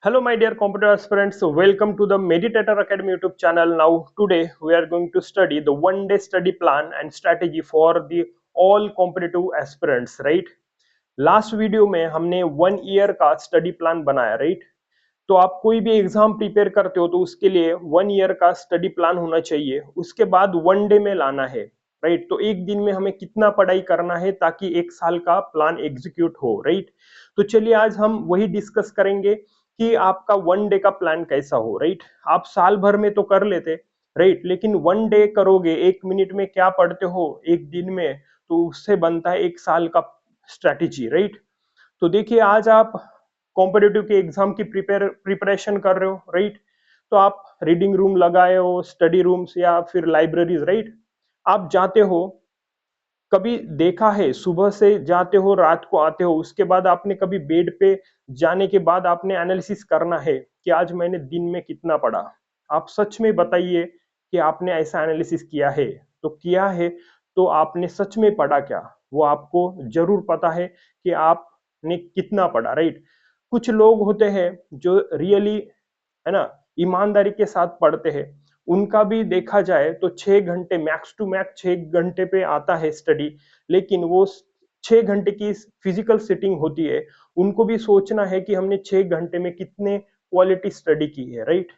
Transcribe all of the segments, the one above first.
Hello, my dear competitive aspirants. Welcome to the Meditator Academy YouTube channel. Now, today we are going to study the one-day study plan and strategy for the all competitive aspirants. Right? Last video में हमने 1 year का study plan बनाया. Right? तो आप कोई भी exam prepare करते हो तो उसके लिए 1 ईयर का स्टडी प्लान होना चाहिए. उसके बाद 1 डे में लाना है. राइट? तो एक दिन में हमें कितना पढ़ाई करना है ताकि एक साल का प्लान एग्जीक्यूट हो. राइट? तो चलिए आज हम वही डिस्कस करेंगे कि आपका 1 डे का प्लान कैसा हो. राइट? आप साल भर में तो कर लेते. राइट? लेकिन 1 डे करोगे, 1 मिनट में क्या पढ़ते हो एक दिन में, तो उससे बनता है एक साल का स्ट्रैटेजी. राइट? तो देखिए आज आप कॉम्पिटिटिव के एग्जाम की प्रिपरेशन कर रहे हो. राइट? तो आप रीडिंग रूम लगाए हो, स्टडी रूम्स या फिर लाइब्रेरीज. राइट? आप जाते हो, कभी देखा है सुबह से जाते हो रात को आते हो, उसके बाद आपने कभी बेड पे जाने के बाद आपने एनालिसिस करना है कि आज मैंने दिन में कितना पढ़ा. आप सच में बताइए कि आपने ऐसा एनालिसिस किया है. तो किया है तो आपने सच में पढ़ा क्या, वो आपको जरूर पता है कि आपने कितना पढ़ा. राइट? कुछ लोग होते हैं जो रियली, है ना, ईमानदारी के साथ पढ़ते हैं. उनका भी देखा जाए तो 6 घंटे, मैक्स टू मैक्स 6 घंटे पे आता है स्टडी. लेकिन वो 6 घंटे की फिजिकल सिटिंग होती है, उनको भी सोचना है कि हमने 6 घंटे में कितने क्वालिटी स्टडी की है. राइट?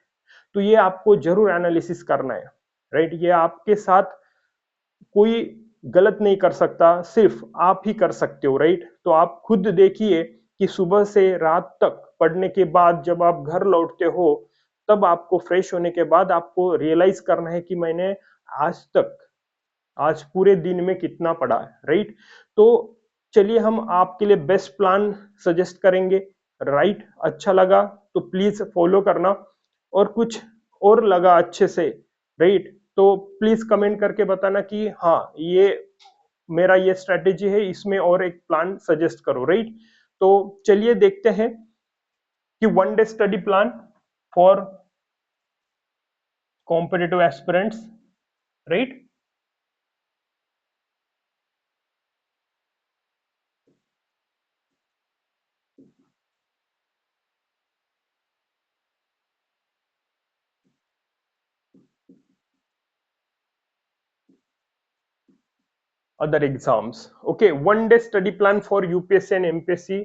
तो ये आपको जरूर एनालिसिस करना है. राइट? ये आपके साथ कोई गलत नहीं कर सकता, सिर्फ आप ही कर सकते हो. राइट? तो आप खुद देखिए कि सुबह से रात तक पढ़ने के बाद जब आप घर लौटते हो, तब आपको फ्रेश होने के बाद आपको रियलाइज करना है कि मैंने आज तक, आज पूरे दिन में कितना पढ़ा है. राइट? तो चलिए हम आपके लिए बेस्ट प्लान सजेस्ट करेंगे. राइट? अच्छा लगा तो प्लीज फॉलो करना, और कुछ और लगा अच्छे से, राइट, तो प्लीज कमेंट करके बताना कि हाँ ये मेरा ये स्ट्रेटेजी है, इसमें और एक प्लान सजेस्ट करो. राइट? तो चलिए देखते हैं कि 1 day study plan for competitive aspirants. Right? Other exams. Okay, 1 day study plan for UPSC and MPSC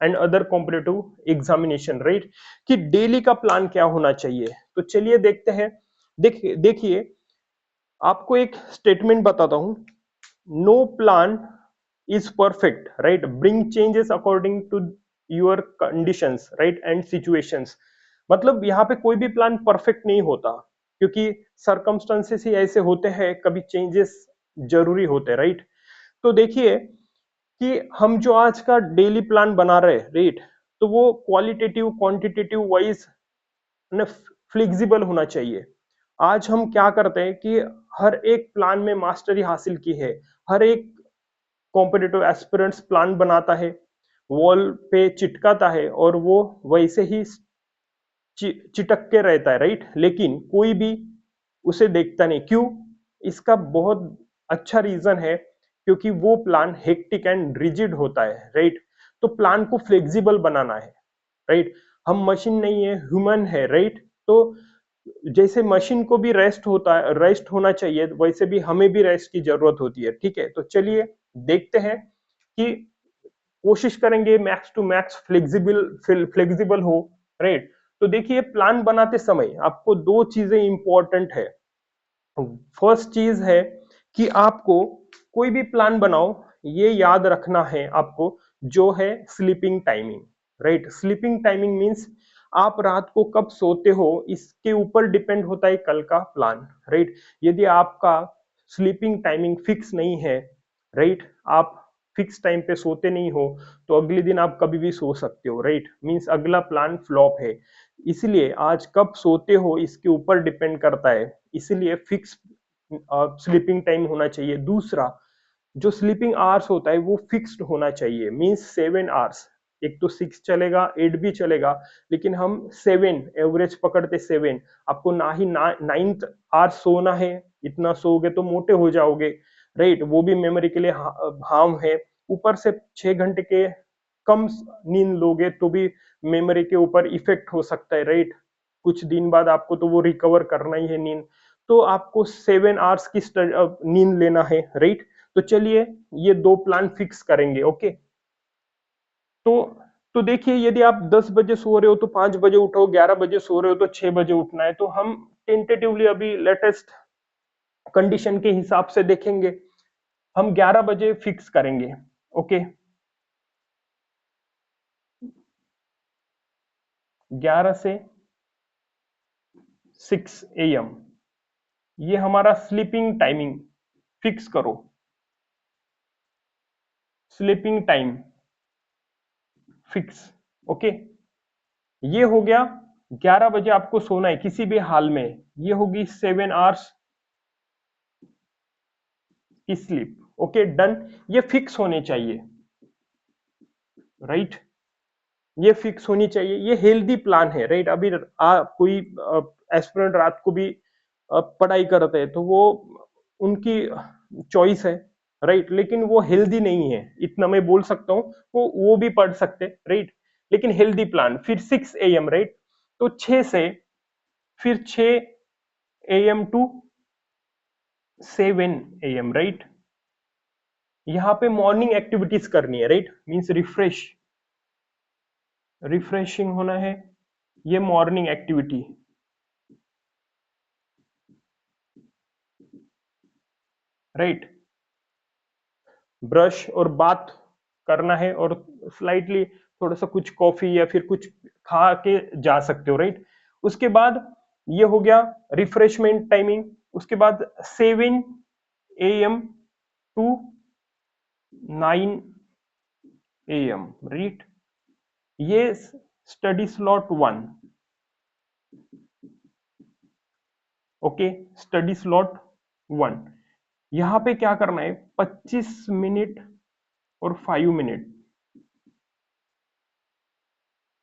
and other competitive examination. Right? कि डेली का प्लान क्या होना चाहिए. तो चलिए देखते हैं. देखिए आपको एक स्टेटमेंट बताता हूं. No plan is perfect. Right? Bring changes according to your conditions. Right? And situations. मतलब यहाँ पे कोई भी प्लान परफेक्ट नहीं होता, क्योंकि सरकमस्टेंसेस ही ऐसे होते हैं, कभी चेंजेस जरूरी होते हैं. राइट? तो देखिए कि हम जो आज का डेली प्लान बना रहे हैं, राइट, तो वो क्वालिटेटिव क्वांटिटेटिव वाइज ना फ्लेक्सिबल होना चाहिए. आज हम क्या करते हैं कि हर एक प्लान में मास्टरी हासिल की है. हर एक कॉम्पिटिटिव एस्पिरेंट्स प्लान बनाता है, वॉल पे चिटकाता है और वो वैसे ही चिटक के रहता है. राइट? लेकिन कोई भी उसे देखता नहीं. क्यों? इसका बहुत अच्छा रीजन है, क्योंकि वो प्लान हेक्टिक एंड रिजिड होता है. राइट? तो प्लान को फ्लेक्सिबल बनाना है. राइट? हम मशीन नहीं है, ह्यूमन है. राइट? तो जैसे मशीन को भी रेस्ट होता है, रेस्ट होना चाहिए, वैसे भी हमें भी रेस्ट की जरूरत होती है. ठीक है? तो चलिए देखते हैं कि कोशिश करेंगे मैक्स टू मैक्स फ्लेक्सिबल हो. राइट? तो देखिए प्लान बनाते समय आपको दो चीजें इंपॉर्टेंट है. फर्स्ट चीज है कि आपको कोई भी प्लान बनाओ, ये याद रखना है आपको, जो है sleeping timing. Right? Sleeping timing means आप रात को कब सोते हो, इसके ऊपर डिपेंड होता है कल का प्लान. राइट? यदि आपका स्लीपिंग टाइमिंग फिक्स नहीं है, राइट, आप फिक्स टाइम पे सोते नहीं हो, तो अगले दिन आप कभी भी सो सकते हो. राइट? मींस अगला प्लान फ्लॉप है. इसलिए आज कब सोते हो इसके ऊपर डिपेंड करता है. इसलिए फिक्स स्लीपिंग टाइम होना चाहिए. दूसरा, जो स्लीपिंग आवर्स होता है वो फिक्स्ड होना चाहिए. Means 7 hours. एक तो 6 चलेगा, 8 भी चलेगा, लेकिन हम 7 एवरेज पकड़ते. 7. आपको ना ही 9th आवर्स सोना है. इतना सोओगे तो मोटे हो जाओगे. राइट? वो भी मेमोरी के लिए हार्म है. ऊपर से 6 घंटे के कम नींद लोगे तो भी मेमोरी के ऊपर इफेक्ट हो सकता है, राइट। कुछ दिन बाद आपको तो वो रिकवर करना ही है नींद। तो आपको 7 आवर्स की नींद लेना है, राइट। तो चलिए ये दो प्लान फिक्स करेंगे, ओके। तो तो देखिए, यदि आप 10 बजे सो रहे हो तो 5 बजे उठो, 11 बजे सो रहे हो तो 6 बजे उठना है। तो हम टेंटेटिवली अभी लेटेस्ट कंडीशन के हिसाब से देखेंगे, हम 11 बजे फिक्स करेंगे, ओके। 11 से 6 AM ये हमारा स्लीपिंग टाइमिंग फिक्स करो। Sleeping time fix, okay. ये हो गया, 11 बजे आपको सोना है किसी भी हाल में। ये होगी 7 आवर्स की स्लीप, ओके डन। ये फिक्स होने चाहिए, राइट। ये फिक्स होनी चाहिए, ये हेल्दी प्लान है, राइट। अभी कोई एस्पिरेंट रात को भी पढ़ाई करते हैं तो वो उनकी चॉइस है, राइट। लेकिन वो हेल्दी नहीं है, इतना मैं बोल सकता हूँ। वो भी पढ़ सकते, राइट। लेकिन हेल्दी प्लान फिर 6 AM, राइट। तो 6 से फिर 6 AM टू 7 AM, राइट। यहाँ पे मॉर्निंग एक्टिविटीज करनी है, राइट। मीन्स रिफ्रेशिंग होना है, ये मॉर्निंग एक्टिविटी, राइट। ब्रश और बात करना है, और स्लाइटली थोड़ा सा कुछ कॉफी या फिर कुछ खा के जा सकते हो, राइट। उसके बाद ये हो गया रिफ्रेशमेंट टाइमिंग। उसके बाद 7 AM टू 9 AM, राइट। ये study slot 1, okay. Study slot 1, यहाँ पे क्या करना है, 25 मिनट और 5 मिनट।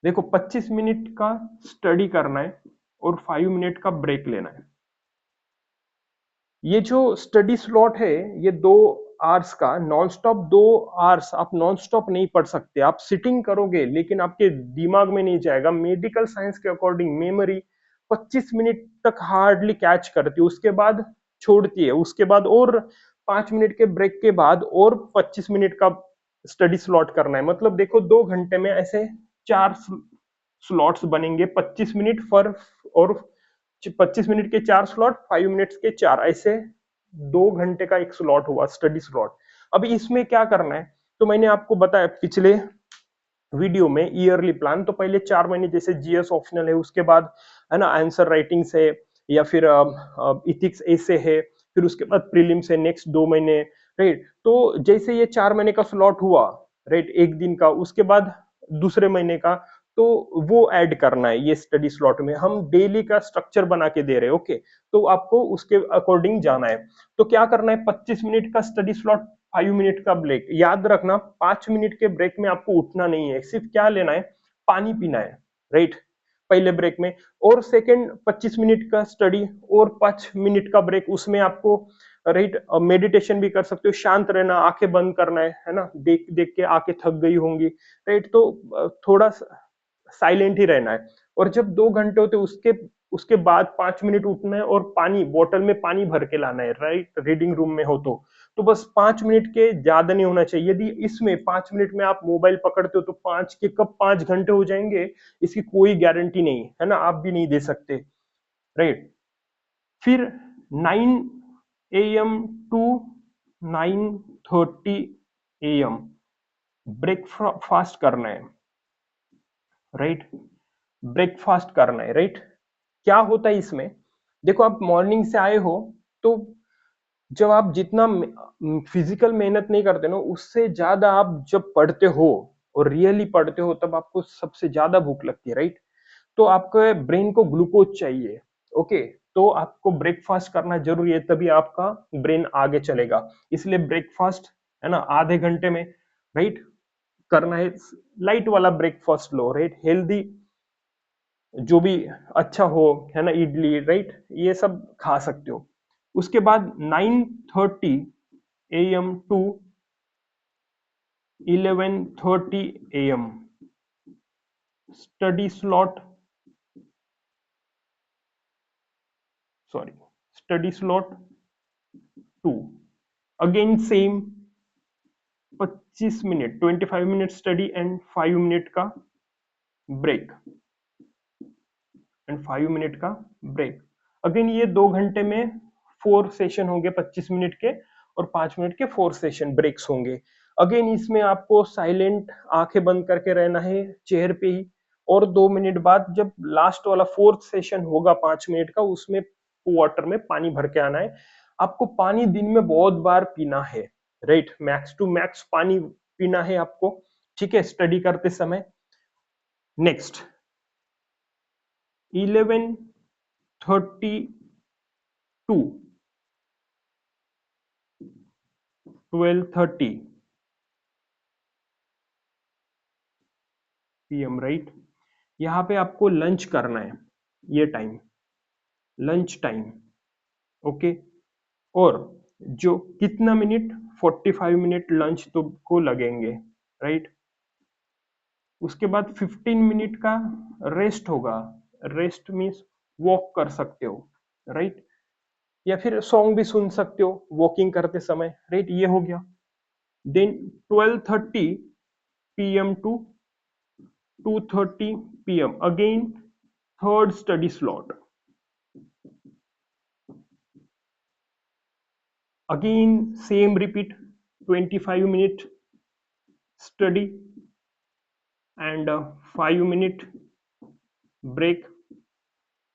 देखो 25 मिनट का स्टडी करना है और 5 मिनट का ब्रेक लेना है। ये जो स्टडी स्लॉट है, ये 2 आवर्स का नॉन स्टॉप, 2 आवर्स आप नॉन स्टॉप नहीं पढ़ सकते। आप सिटिंग करोगे लेकिन आपके दिमाग में नहीं जाएगा। मेडिकल साइंस के अकॉर्डिंग मेमोरी 25 मिनट तक हार्डली कैच करती है, उसके बाद छोड़ती है। उसके बाद और 5 मिनट के ब्रेक के बाद और 25 मिनट का स्टडी स्लॉट करना है। मतलब देखो 2 घंटे में ऐसे 4 स्लॉट्स बनेंगे, 25 मिनट पर, और 25 मिनट के 4 स्लॉट, 5 मिनट्स के 4, ऐसे 2 घंटे का एक स्लॉट हुआ स्टडी स्लॉट। अभी इसमें क्या करना है, तो मैंने आपको बताया पिछले वीडियो में ईयरली प्लान। तो पहले 4 महीने जैसे जीएस ऑप्शनल है, उसके बाद है ना आंसर राइटिंग से, या फिर इथिक्स ऐसे है, फिर उसके बाद प्रीलिम्स है नेक्स्ट 2 महीने, राइट। तो जैसे ये 4 महीने का स्लॉट हुआ, राइट, एक दिन का, उसके बाद दूसरे महीने का, तो वो ऐड करना है ये स्टडी स्लॉट में। हम डेली का स्ट्रक्चर बना के दे रहे हैं, ओके। तो आपको उसके अकॉर्डिंग जाना है। तो क्या करना है, 25 मिनट का स्टडी स्लॉट, 5 मिनट का ब्रेक। याद रखना 5 मिनट के ब्रेक में आपको उठना नहीं है, सिर्फ क्या लेना है, पानी पीना है, राइट, पहले ब्रेक में। और सेकेंड 25 मिनट का स्टडी और 5 मिनट का ब्रेक, उसमें आपको, राइट, मेडिटेशन भी कर सकते हो। शांत रहना, आंखें बंद करना है ना, देख देख के आंखें थक गई होंगी, राइट। तो थोड़ा साइलेंट ही रहना है। और जब 2 घंटे होते उसके उसके बाद 5 मिनट उठना है और पानी बोतल में पानी भर के लाना है, राइट, रीडिंग रूम में हो तो बस 5 मिनट के ज्यादा नहीं होना चाहिए। यदि इसमें 5 मिनट में आप मोबाइल पकड़ते हो तो पांच के कब 5 घंटे हो जाएंगे, इसकी कोई गारंटी नहीं है ना, आप भी नहीं दे सकते, राइट। फिर 9 AM टू 9:30 AM ब्रेकफास्ट करना है, राइट। ब्रेकफास्ट करना है, राइट। क्या होता है इसमें, देखो आप मॉर्निंग से आए हो, तो जब आप जितना फिजिकल मेहनत नहीं करते ना, उससे ज्यादा आप जब पढ़ते हो और रियली पढ़ते हो, तब आपको सबसे ज्यादा भूख लगती है, राइट। तो आपके ब्रेन को ग्लूकोज चाहिए, ओके। तो आपको ब्रेकफास्ट करना जरूरी है, तभी आपका ब्रेन आगे चलेगा। इसलिए ब्रेकफास्ट, है ना, आधे घंटे में, राइट, करना है। लाइट वाला ब्रेकफास्ट लो, राइट, हेल्दी, जो भी अच्छा हो, है ना, इडली, राइट, ये सब खा सकते हो। उसके बाद 9:30 AM to 11:30 AM study slot, study slot 2, again same 25 minute, 25 minute study and 5 minute का ब्रेक, एंड 5 मिनट का ब्रेक। अगेन ये 2 घंटे में 4 सेशन होंगे 25 मिनट के, और 5 मिनट के 4 सेशन ब्रेक्स होंगे। अगेन इसमें आपको साइलेंट आंखें बंद करके रहना है चेयर पे ही, और 2 मिनट बाद जब लास्ट वाला 4th सेशन होगा 5 मिनट का, उसमें वाटर में पानी भर के आना है। आपको पानी दिन में बहुत बार पीना है, राइट, मैक्स टू मैक्स पानी पीना है आपको, ठीक है, स्टडी करते समय। Next 11:32 12:30 PM, right. यहाँ पे आपको लंच करना है, ये टाइम लंच टाइम, ओके। और जो कितना मिनट, 45 मिनट लंच तो को लगेंगे, राइट। उसके बाद 15 मिनट का रेस्ट होगा, रेस्ट मीन्स वॉक कर सकते हो, राइट, या फिर सॉन्ग भी सुन सकते हो वॉकिंग करते समय, राइट, ये हो गया। Then 12:30 PM to 2:30 PM, again third study slot, again same repeat, 25 minute study and 5 minute break,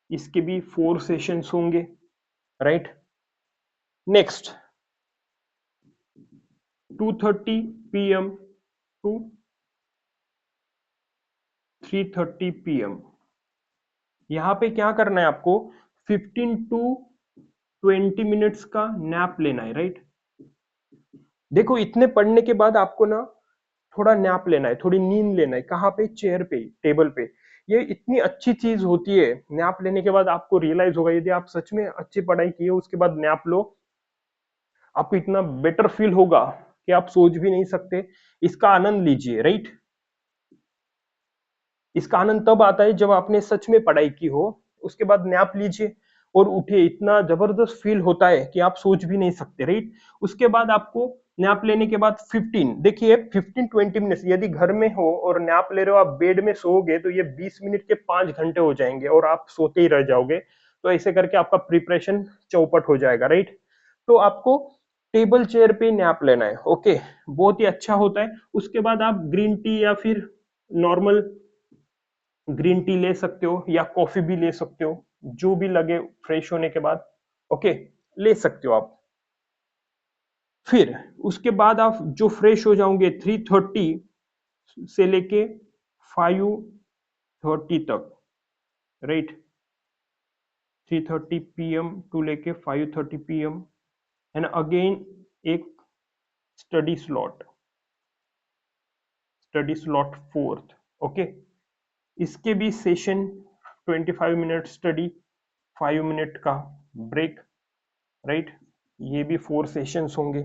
इसके भी 4 सेशंस होंगे, right. Next 2:30 PM to 3:30 PM, यहाँ पे क्या करना है आपको, 15 to 20 मिनट्स का नैप लेना है, राइट। देखो इतने पढ़ने के बाद आपको ना थोड़ा नैप लेना है, थोड़ी नींद लेना है, कहाँ पे, चेयर पे, टेबल पे। ये इतनी अच्छी चीज होती है, नैप लेने के बाद आपको रियलाइज होगा, यदि आप सच में अच्छी पढ़ाई की है उसके बाद नैप लो, आपको इतना बेटर फील होगा कि आप सोच भी नहीं सकते। इसका आनंद लीजिए, राइट। इसका आनंद तब आता है जब आपने सच में पढ़ाई की हो, उसके बाद नैप लीजिए और उठिए, इतना जबरदस्त फील होता है कि आप सोच भी नहीं सकते, राइट। उसके बाद आपको नैप लेने के बाद 15, देखिए 15-20 मिनट, यदि घर में हो और नैप ले रहे हो, आप बेड में सोओगे तो ये 20 मिनट के 5 घंटे हो जाएंगे और आप सोते ही रह जाओगे। तो ऐसे करके आपका प्रिपरेशन चौपट हो जाएगा, राइट। तो आपको टेबल चेयर पे नैप लेना है, ओके, बहुत ही अच्छा होता है। उसके बाद आप ग्रीन टी या फिर नॉर्मल ग्रीन टी ले सकते हो, या कॉफी भी ले सकते हो, जो भी लगे फ्रेश होने के बाद, ओके, ले सकते हो आप। फिर उसके बाद आप जो फ्रेश हो जाओगे 3:30 से लेके 5:30 तक, राइट, 3:30 PM टू लेके 5:30 PM, एंड अगेन एक study slot, study slot fourth, okay. इसके भी सेशन 25 मिनट स्टडी, 5 मिनट का ब्रेक, राइट, ये भी 4 सेशंस होंगे।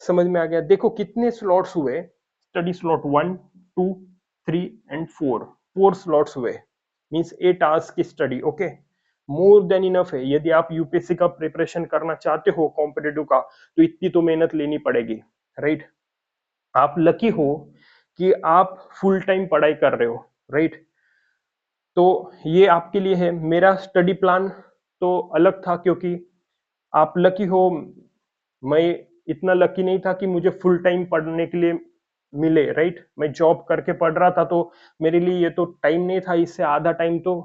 समझ में आ गया? देखो कितने स्लॉट्स हुए, स्टडी स्लॉट 1, 2, 3 एंड 4, 4 स्लॉट्स हुए, मीन्स 8 आवर्स की study, okay, more than enough है। यदि आप यूपीएससी का प्रिपरेशन करना चाहते हो कॉम्पिटेटिव का, तो इतनी तो मेहनत लेनी पड़ेगी, राइट। आप लकी हो कि आप फुल टाइम पढ़ाई कर रहे हो, राइट। तो ये आपके लिए है। मेरा स्टडी प्लान तो अलग था, क्योंकि आप लकी हो, मैं इतना लकी नहीं था कि मुझे फुल टाइम पढ़ने के लिए मिले, राइट। मैं जॉब करके पढ़ रहा था, तो मेरे लिए ये तो टाइम नहीं था, इससे आधा टाइम तो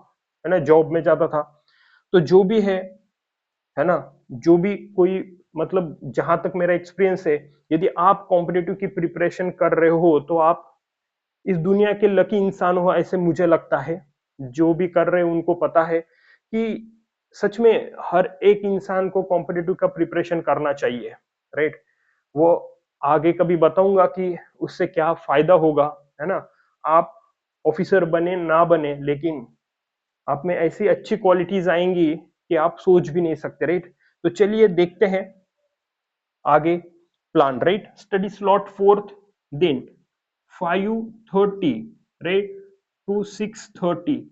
है ना जॉब में जाता था। तो जो भी है ना, जो भी कोई, मतलब जहां तक मेरा एक्सपीरियंस है, यदि आप कॉम्पिटेटिव की प्रिपरेशन कर रहे हो तो आप इस दुनिया के लकी इंसान हो, ऐसे मुझे लगता है। जो भी कर रहे हैं उनको पता है कि सच में हर एक इंसान को कॉम्पिटेटिव का प्रिपरेशन करना चाहिए, राइट। वो आगे कभी बताऊंगा कि उससे क्या फायदा होगा, है ना। आप ऑफिसर बने ना बने, लेकिन आप में ऐसी अच्छी क्वालिटीज आएंगी कि आप सोच भी नहीं सकते, राइट। तो चलिए देखते हैं आगे plan, right. Study slot fourth, then 5:30 right to 6:30।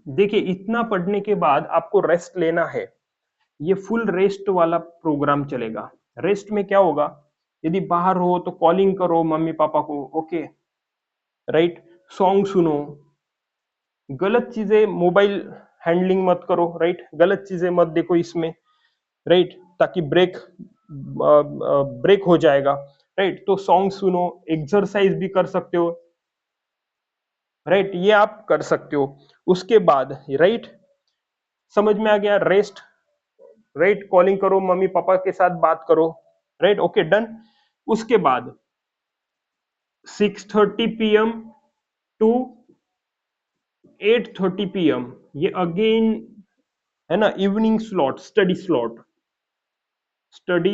देखिए इतना पढ़ने के बाद आपको रेस्ट लेना है, ये फुल रेस्ट वाला प्रोग्राम चलेगा। रेस्ट में क्या होगा, यदि बाहर हो तो कॉलिंग करो मम्मी पापा को, ओके राइट, सॉन्ग सुनो, गलत चीजें मोबाइल हैंडलिंग मत करो, राइट, गलत चीजें मत देखो इसमें, राइट, ताकि ब्रेक हो जाएगा, राइट। तो सॉन्ग सुनो, एक्सरसाइज भी कर सकते हो, राइट, ये आप कर सकते हो। उसके बाद राइट, समझ में आ गया, रेस्ट, राइट, कॉलिंग करो मम्मी पापा के साथ बात करो, राइट, ओके डन। उसके बाद 6:30 PM टू 8:30 PM, ये अगेन है ना evening slot, study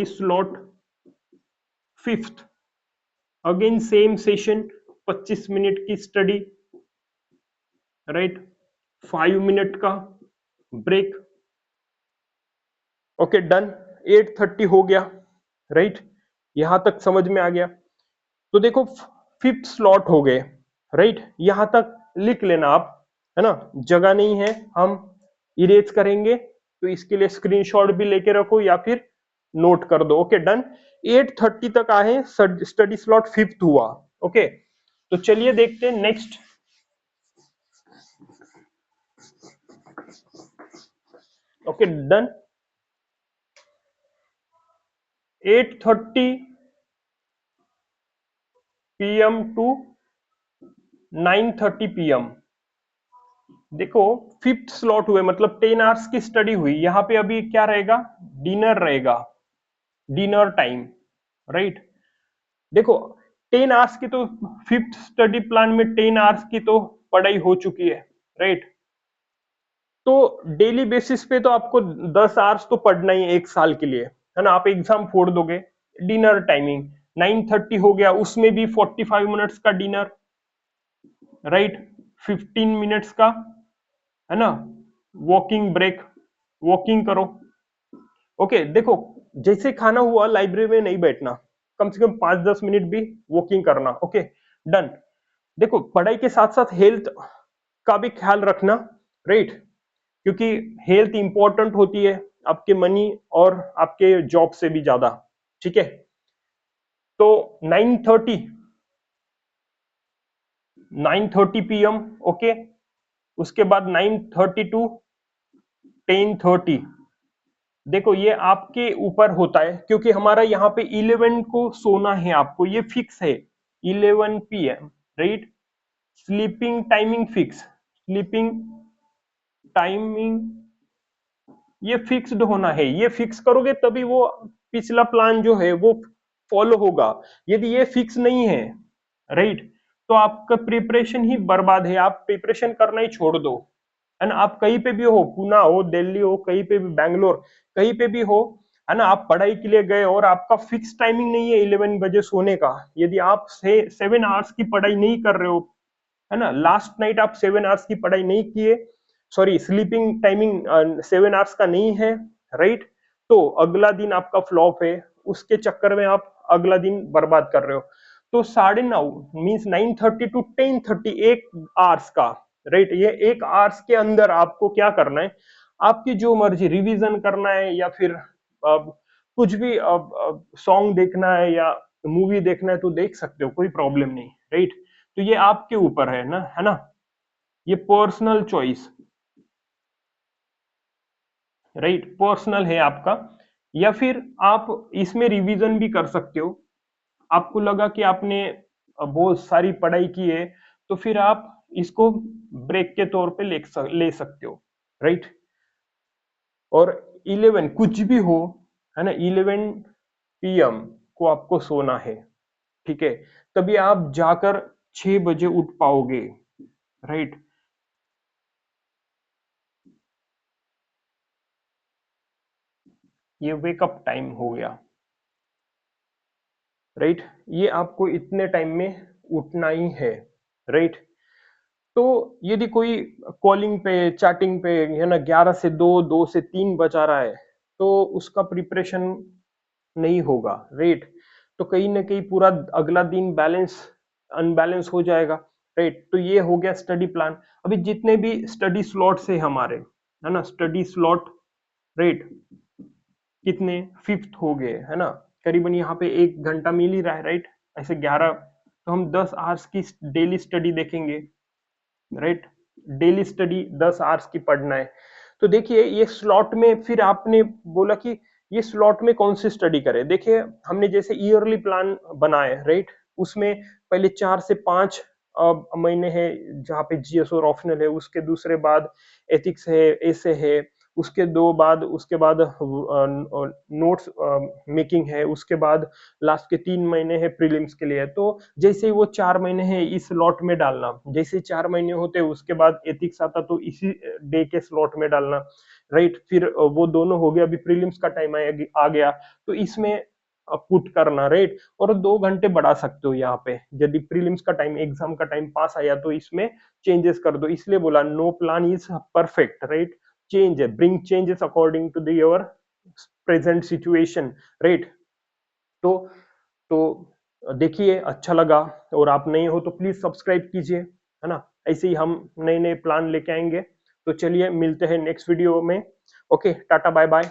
slot fifth, again same session, 25 minute की स्टडी, राइट, 5 मिनट का ब्रेक, ओके डन। 8:30 हो गया, राइट, यहां तक समझ में आ गया। तो देखो फिफ्थ स्लॉट हो गए, राइट, यहां तक लिख लेना आप, है ना, जगह नहीं है हम इरेज करेंगे, तो इसके लिए स्क्रीनशॉट भी लेके रखो या फिर नोट कर दो, ओके डन। 8:30 तक आए, स्टडी स्लॉट फिफ्थ हुआ, ओके। तो चलिए देखते हैं next, okay done. 8:30 PM to 9:30 PM, देखो फिफ्थ स्लॉट हुए, मतलब 10 आवर्स की स्टडी हुई। यहाँ पे अभी क्या रहेगा, डिनर रहेगा, डिनर टाइम, राइट। देखो 10 आवर्स की तो फिफ्थ स्टडी प्लान में 10 आवर्स की तो पढ़ाई हो चुकी है, राइट। तो डेली बेसिस पे तो आपको 10 आवर्स तो पढ़ना ही है एक साल के लिए, है ना, आप एग्जाम फोड़ दोगे। डिनर टाइमिंग 9:30 हो गया, उसमें भी 45 मिनट्स का डिनर, राइट, 15 मिनट्स का, है ना, वॉकिंग ब्रेक, वॉकिंग करो, ओके। देखो जैसे खाना हुआ, लाइब्रेरी में नहीं बैठना, कम से कम 5-10 मिनट भी वॉकिंग करना, ओके डन। देखो पढ़ाई के साथ साथ हेल्थ का भी ख्याल रखना, राइट, क्योंकि हेल्थ इंपॉर्टेंट होती है आपके मनी और आपके जॉब से भी ज्यादा, ठीक है। तो 9:30 PM, ओके। उसके बाद 9:30 टू 10:30, देखो ये आपके ऊपर होता है, क्योंकि हमारा यहाँ पे 11 को सोना है आपको, ये फिक्स है 11 PM, right. Sleeping timing fix, sleeping timing ये फिक्स्ड होना है, ये फिक्स करोगे तभी वो पिछला प्लान जो है वो फॉलो होगा। यदि ये फिक्स नहीं है, राइट, तो आपका प्रिपरेशन ही बर्बाद है, आप प्रिपरेशन करना ही छोड़ दो, है ना। आप कहीं पे भी हो, पुणे हो, दिल्ली हो, कहीं पे भी, बैंगलोर, कहीं पे भी हो, है ना, आप पढ़ाई के लिए गए और आपका फिक्स टाइमिंग नहीं है 11 बजे सोने का, यदि आप 7 आवर्स की पढ़ाई नहीं कर रहे हो, है ना, लास्ट नाइट आप 7 आवर्स की पढ़ाई नहीं किए, सॉरी स्लीपिंग टाइमिंग 7 आवर्स का नहीं है, राइट, तो अगला दिन आपका फ्लॉप है, उसके चक्कर में आप अगला दिन बर्बाद कर रहे हो। तो 9:30 मीन्स 9:30 टू 10:30, 1 आवर्स का, राइट, ये 1 आवर्स के अंदर आपको क्या करना है, आपकी जो मर्जी, रिवीजन करना है या फिर कुछ भी सॉन्ग देखना है या मूवी देखना है तो देख सकते हो, कोई प्रॉब्लम नहीं, राइट। तो ये आपके ऊपर है ना, है ना, ये पर्सनल चॉइस, राइट, पर्सनल है आपका। या फिर आप इसमें रिवीजन भी कर सकते हो, आपको लगा कि आपने बहुत सारी पढ़ाई की है, तो फिर आप इसको ब्रेक के तौर पे ले सकते हो, राइट। और 11 कुछ भी हो, है ना, 11 PM को आपको सोना है, ठीक है, तभी आप जाकर 6 बजे उठ पाओगे, राइट। ये वेकअप टाइम हो गया, राइट, ये आपको इतने टाइम में उठना ही है, राइट। तो यदि कोई कॉलिंग पे, चैटिंग पे, है ना, 11 से 2, 2 से 3 बजा रहा है, तो उसका प्रिपरेशन नहीं होगा, राइट। तो कहीं ना कहीं पूरा अगला दिन बैलेंस अनबैलेंस हो जाएगा, राइट। तो ये हो गया स्टडी प्लान। अभी जितने भी स्टडी स्लॉट्स है हमारे, है ना, स्टडी स्लॉट, राइट, कितने फिफ्थ हो गए, है ना, करीबन यहाँ पे 1 घंटा मिल ही रहा है, राइट। ऐसे 11, तो हम 10 आवर्स की डेली स्टडी देखेंगे, राइट। डेली स्टडी 10 आवर्स की पढ़ना है। तो देखिए ये स्लॉट में, फिर आपने बोला कि ये स्लॉट में कौन सी स्टडी करें। देखिए हमने जैसे ईयरली प्लान बनाए, राइट, उसमें पहले 4 से 5 महीने है जहाँ पे जीएस और ऑप्शनल है, उसके दूसरे बाद एथिक्स है, ऐसे है, उसके दो बाद, उसके बाद नोट्स मेकिंग है, उसके बाद लास्ट के 3 महीने है प्रीलिम्स के लिए। तो जैसे ही वो 4 महीने हैं इस स्लॉट में डालना, जैसे ही 4 महीने होते उसके बाद एथिक्स आता तो इसी डे के स्लॉट में डालना, राइट। फिर वो दोनों हो गया, अभी प्रीलिम्स का टाइम आ गया तो इसमें पुट करना, राइट। और 2 घंटे बढ़ा सकते हो यहाँ पे, यदि प्रीलिम्स का टाइम, एग्जाम का टाइम पास आया तो इसमें चेंजेस कर दो। इसलिए बोला no plan is perfect, right. Change है, bring changes according to the your present situation, right. तो देखिए अच्छा लगा, और आप नए हो तो प्लीज सब्सक्राइब कीजिए, है ना। ऐसे ही हम नए नए प्लान लेके आएंगे। तो चलिए मिलते हैं नेक्स्ट वीडियो में। Okay, tata bye bye.